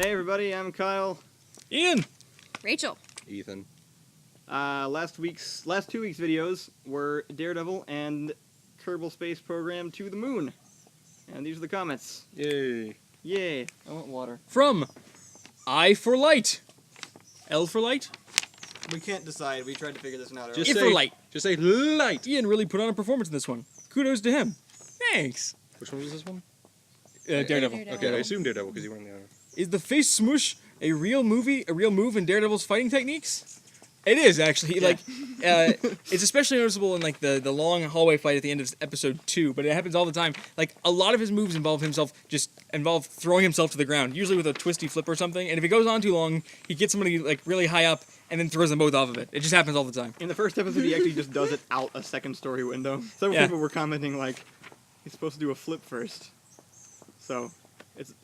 Hey everybody, I'm Kyle. Ian. Rachel. Ethan. Last 2 weeks' videos were Daredevil and Kerbal Space Program to the Moon. And these are the comments. Yay. Yay. I want water. From I for Light. L for Light? We can't decide. We tried to figure this one out Just for light. Just say light. Ian really put on a performance in this one. Kudos to him. Thanks. Which one was this one? Daredevil. Okay, I assumed Daredevil because you weren't there. Is the face smoosh a real move in Daredevil's fighting techniques? It is, actually. Yeah. It's especially noticeable in, the long hallway fight at the end of episode 2, but it happens all the time. A lot of his moves involve throwing himself to the ground, usually with a twisty flip or something, and if it goes on too long, he gets somebody, really high up and then throws them both off of it. It just happens all the time. In the first episode, he actually just does it out a second-story window. Several people were commenting, he's supposed to do a flip first. So,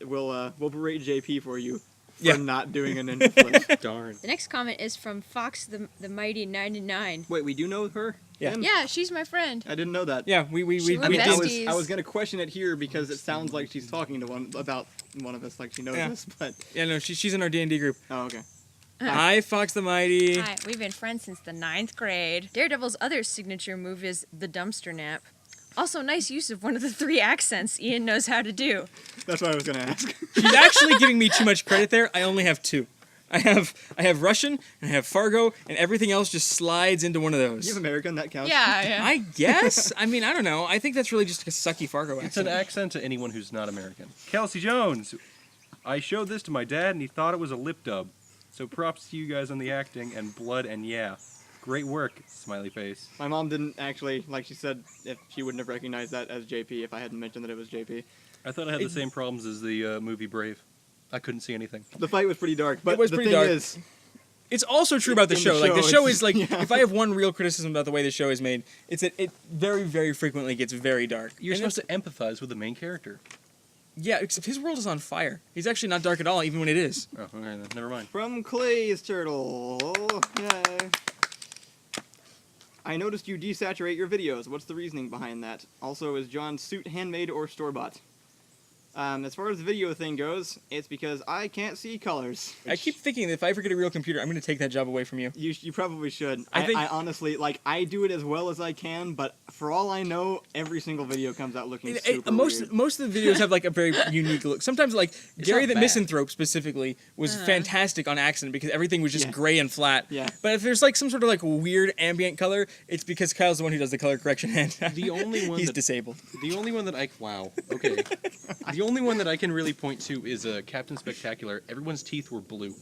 we'll berate JP for you. For not doing a ninja flip. Darn. The next comment is from Fox the Mighty 99. Wait, we do know her? Yeah. Yeah, she's my friend. I didn't know that. Yeah, we We're did. besties. I was gonna question it here because it sounds like she's talking to about one of us, like she knows us, but... Yeah, no, she's in our D&D group. Oh, okay. Hi, Fox the Mighty. Hi, we've been friends since the 9th grade. Daredevil's other signature move is the dumpster nap. Also, nice use of one of the 3 accents Ian knows how to do. That's what I was gonna ask. She's actually giving me too much credit there. I only have 2. I have Russian, and I have Fargo, and everything else just slides into one of those. You have American, that counts. Yeah. I guess. I mean, I don't know. I think that's really just a sucky Fargo accent. It's an accent to anyone who's not American. Kelsey Jones. I showed this to my dad, and he thought it was a lip dub. So props to you guys on the acting and blood and yeah. Great work, smiley face. My mom didn't actually, like she said, if she wouldn't have recognized that as JP if I hadn't mentioned that it was JP. I thought I had the same problems as the movie Brave. I couldn't see anything. The fight was pretty dark, but It was the pretty thing dark. is... It's also true about the In show. the The show, show is yeah. if I have one real criticism about the way the show is made, it's that it very, very frequently gets very dark. You're And supposed to empathize with the main character. Yeah, except his world is on fire. He's actually not dark at all, even when it is. Oh, okay, then never mind. From Clay's Turtle. Yay. I noticed you desaturate your videos. What's the reasoning behind that? Also, is John's suit handmade or store-bought? As far as the video thing goes, it's because I can't see colors. I keep thinking that if I ever get a real computer, I'm going to take that job away from you. You probably should. I I honestly, I do it as well as I can, but for all I know, every single video comes out looking super weird. Most of the videos have a very unique look. Sometimes Gary the not bad. Misanthrope specifically was fantastic on accident because everything was just gray and flat. Yeah. But if there's some sort of weird ambient color, it's because Kyle's the one who does the color correction and The only one he's disabled. The only one that wow, okay. The only one that I can really point to is Captain Spectacular. Everyone's teeth were blue.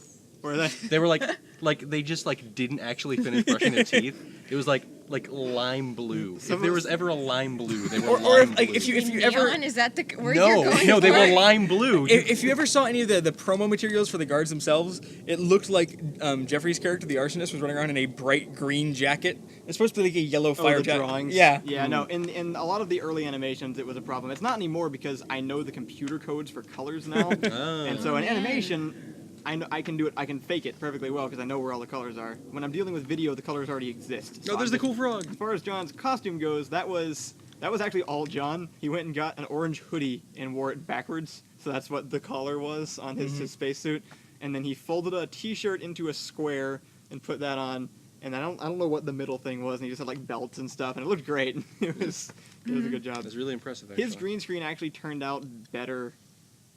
Were they? They were they just didn't actually finish brushing their teeth. It was like lime blue. If there was ever a lime blue, they were Or lime blue. if you ever Neon, is that the word you're going No, they for? were lime blue. if you ever saw any of the promo materials for the guards themselves, it looked like Jeffrey's character, the arsonist, was running around in a bright green jacket. It's supposed to be a yellow fire the jacket. drawings. Yeah. Yeah, no, in a lot of the early animations, it was a problem. It's not anymore because I know the computer codes for colors now. And so in animation, I can do it. I can fake it perfectly well because I know where all the colors are. When I'm dealing with video, the colors already exist. Oh, there's the cool frog. As far as John's costume goes, that was actually all John. He went and got an orange hoodie and wore it backwards, so that's what the collar was on his spacesuit. And then he folded a T-shirt into a square and put that on. And I don't know what the middle thing was. And he just had belts and stuff, and it looked great. It was a good job. That's really impressive. Actually. His green screen actually turned out better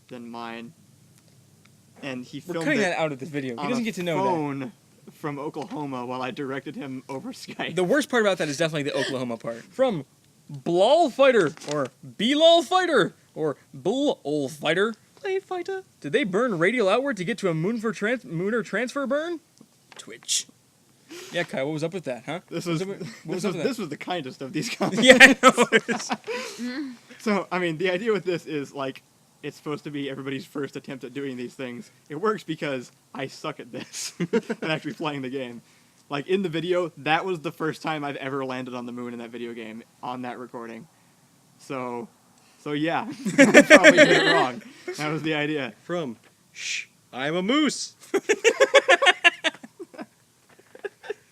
than mine. And he We're filmed cutting it that out of this video. He on doesn't a get to know phone from Oklahoma while I directed him over Skype. that. The worst part about that is definitely the Oklahoma part. From Blol Fighter, or B-Lol Fighter, or Bull Fighter. Play fighter. Did they burn radial outward to get to a Mooner transfer burn? Twitch. Yeah, Kai, what was up with that, huh? This was that? the kindest of these comments. Yeah, I know. So, I mean, the idea with this is, it's supposed to be everybody's first attempt at doing these things. It works because I suck at this, at actually playing the game. In the video, that was the first time I've ever landed on the moon in that video game, on that recording. So yeah, I probably did it wrong. That was the idea. From Shh, I'm a moose.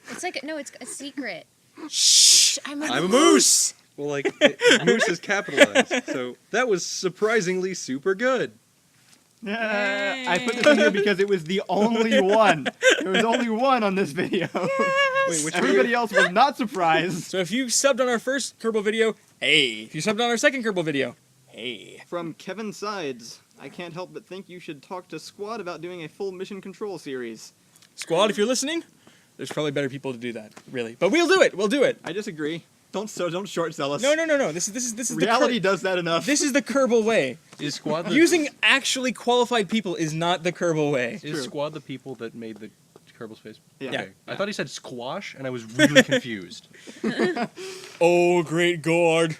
It's it's a secret. Shh, I'm a moose. Well, moose is capitalized, so that was surprisingly super good. I put this in here because it was the only one. There was only one on this video. Wait, which Everybody else was not surprised. So if you subbed on our first Kerbal video, hey. If you subbed on our second Kerbal video, hey. From Kevin Sides, I can't help but think you should talk to Squad about doing a full mission control series. Squad, if you're listening, there's probably better people to do that, really. But we'll do it. We'll do it. I disagree. Don't short sell us. No. This is Reality does that enough. This is the Kerbal way. Is Squad the, Using actually qualified people is not the Kerbal way. True. is Squad the people that made the Kerbal Space? Yeah. Okay. Yeah. I thought he said squash, and I was really confused. Oh, great God.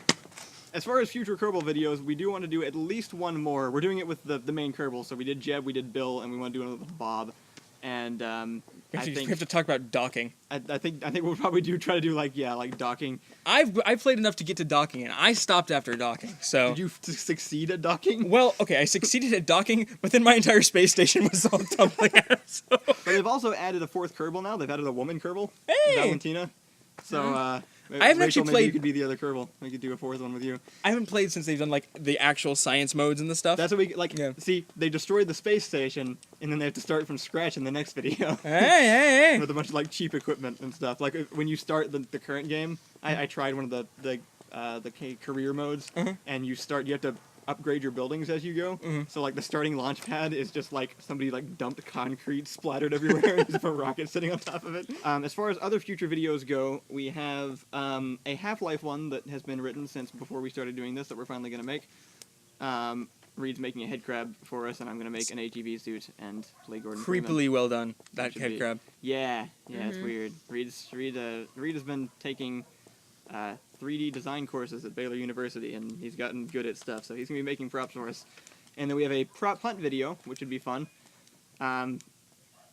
As far as future Kerbal videos, we do want to do at least one more. We're doing it with the main Kerbal. So we did Jeb, we did Bill, and we want to do another with Bob. And We have to talk about docking. I think we'll probably try to do like docking. I've played enough to get to docking, and I stopped after docking. So. Did you succeed at docking? Well, okay, I succeeded at docking, but then my entire space station was all tumbling out. So. But they've also added a fourth Kerbal now. They've added a woman Kerbal, Hey! Valentina. So I haven't Rachel, actually maybe played- you could be the other Kerbal. We could do a fourth one with you. I haven't played since they've done like the actual science modes and the stuff. That's what we like. Yeah. See, they destroyed the space station, and then they have to start from scratch in the next video Hey. with a bunch of like cheap equipment and stuff. Like when you start the current game, I tried one of the career modes, and you have to upgrade your buildings as you go. So like the starting launch pad is just like somebody like dumped concrete splattered everywhere and there's a rocket sitting on top of it. As far as other future videos go, we have a Half-Life one that has been written since before we started doing this that we're finally going to make. Reed's making a head crab for us, and I'm going to make an ATV suit and play Gordon Freeman. Creepily well done, that Should head be. crab. Yeah, it's weird. Reed has been taking 3D design courses at Baylor University, and he's gotten good at stuff, so he's going to be making props for us. And then we have a prop hunt video, which would be fun.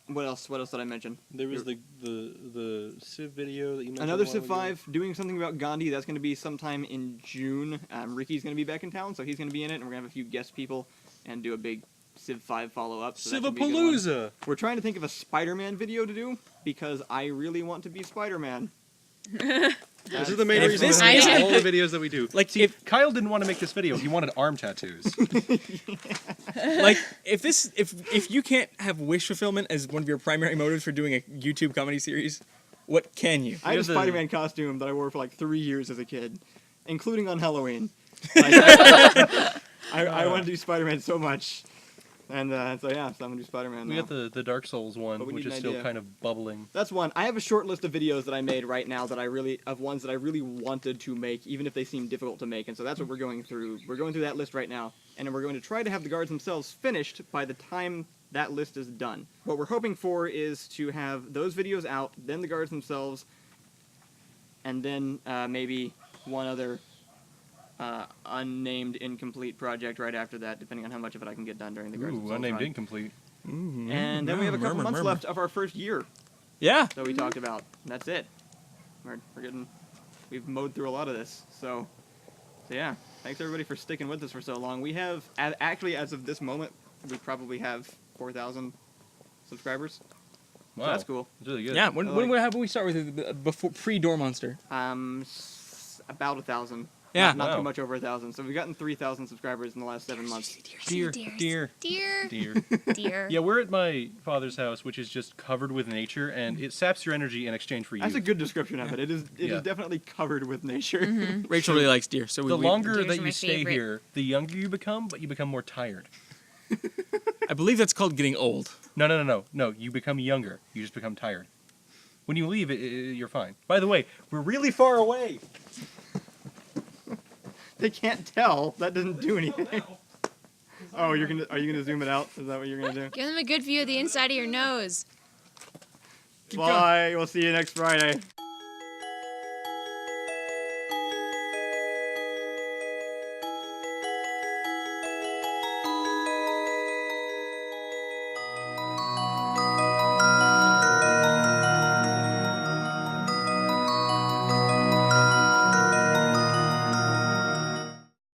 What else did I mention? There was the Civ video that you mentioned. Another a while Civ ago. 5, doing something about Gandhi. That's going to be sometime in June. Ricky's going to be back in town, so he's going to be in it, and we're going to have a few guest people and do a big Civ 5 follow-up. So that should be a good one. Civapalooza! We're trying to think of a Spider-Man video to do, because I really want to be Spider-Man. This is the main If reason this behind is- all the videos that we do. Like See, Kyle didn't want to make this video. He wanted arm tattoos. if you can't have wish fulfillment as one of your primary motives for doing a YouTube comedy series, what can you? I had a have the- Spider-Man costume that I wore for like 3 years as a kid, including on Halloween. Like, I want to do Spider-Man so much. And so I'm going to do Spider-Man We now. got the Dark Souls one, But we which need is an still idea. kind of bubbling. That's one. I have a short list of videos that I made right now of ones that I really wanted to make, even if they seem difficult to make. And so that's what we're going through. We're going through that list right now. And then we're going to try to have the guards themselves finished by the time that list is done. What we're hoping for is to have those videos out, then the guards themselves, and then maybe one other unnamed incomplete project right after that, depending on how much of it I can get done during the guards Ooh, themselves unnamed run. incomplete. And then we have a couple months left of our first year Yeah. that we talked about. And that's it. We've mowed through a lot of this. So yeah, thanks everybody for sticking with us for so long. We have, actually as of this moment, we probably have 4,000 subscribers. Wow. So that's cool. That's really good. Yeah. I When like- how about we start with it before pre-Door Monster? About 1,000. Yeah. Not Wow. too much over 1,000. So we've gotten 3,000 subscribers in the last 7 months. Dear. Dear. Dear. Yeah, we're at my father's house, which is just covered with nature, and it saps your energy in exchange for you. That's a good description of it. It is Yeah. definitely covered with nature. Rachel really likes deer, so The longer Deer's that my you stay favorite. here, the younger you become, but you become more tired. I believe that's called getting old. No. You become younger. You just become tired. When you leave, you're fine. By the way, we're really far away. They can't tell. That doesn't do anything. Oh, are you gonna zoom it out? Is that what you're gonna do? Give them a good view of the inside of your nose. Bye. We'll see you next Friday.